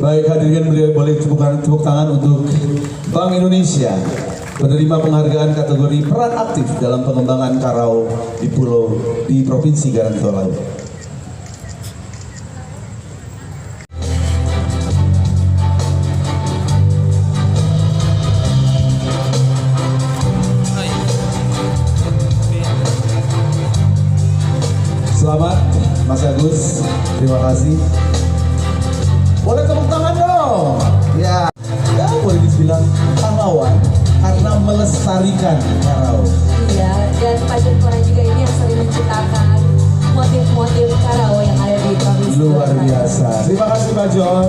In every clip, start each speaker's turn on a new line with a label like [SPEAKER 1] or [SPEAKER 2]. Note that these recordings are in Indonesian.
[SPEAKER 1] Baik, hadirin boleh tepuk tangan untuk Bank Indonesia penerima penghargaan kategori peran aktif dalam pengembangan karao di Provinsi Garangtol Laut. Selamat Mas Agus, terima kasih. Boleh tepuk tangan dong. Ya boleh dibilang pahlawan karena melestarikan karao.
[SPEAKER 2] Iya, dan Pak Jempora juga ini yang sering menciptakan motif-motif karao yang ada di provinsi.
[SPEAKER 1] Luar biasa. Terima kasih Pak John.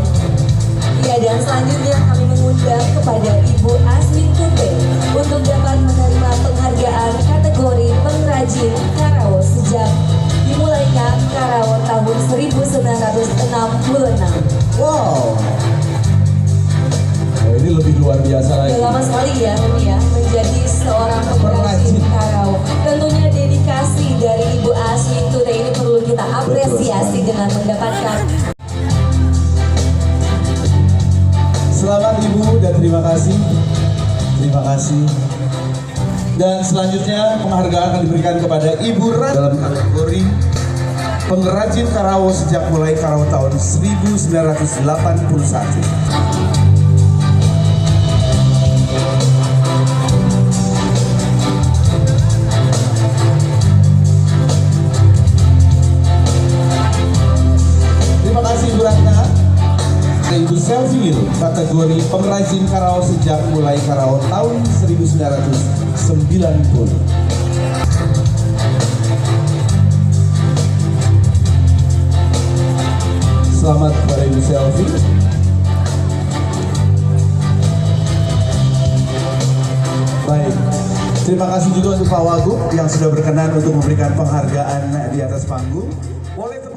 [SPEAKER 2] Iya, dan selanjutnya kami mengundang kepada Ibu Asmin Tute untuk dapat menerima penghargaan kategori pengrajin karao sejak dimulainya karao tahun 1966.
[SPEAKER 1] Wow. Oh, ini lebih luar biasa lagi.
[SPEAKER 2] Sudah lama sekali ya ini ya menjadi seorang pengrajin karao. Tentunya dedikasi dari Ibu Asmin Tute ini perlu kita apresiasi dengan mendapatkan.
[SPEAKER 1] Selamat Ibu dan terima kasih. Terima kasih. Dan selanjutnya penghargaan akan diberikan kepada Ibu Rat dalam kategori pengrajin karao sejak mulai karao tahun 1981. Terima kasih Ibu Ratna. Ibu Selvil kategori pengrajin karao sejak mulai karao tahun 1990. Selamat kepada Ibu Selvi. Baik, terima kasih juga untuk Pak Wagub yang sudah berkenan untuk memberikan penghargaan di atas panggung. Boleh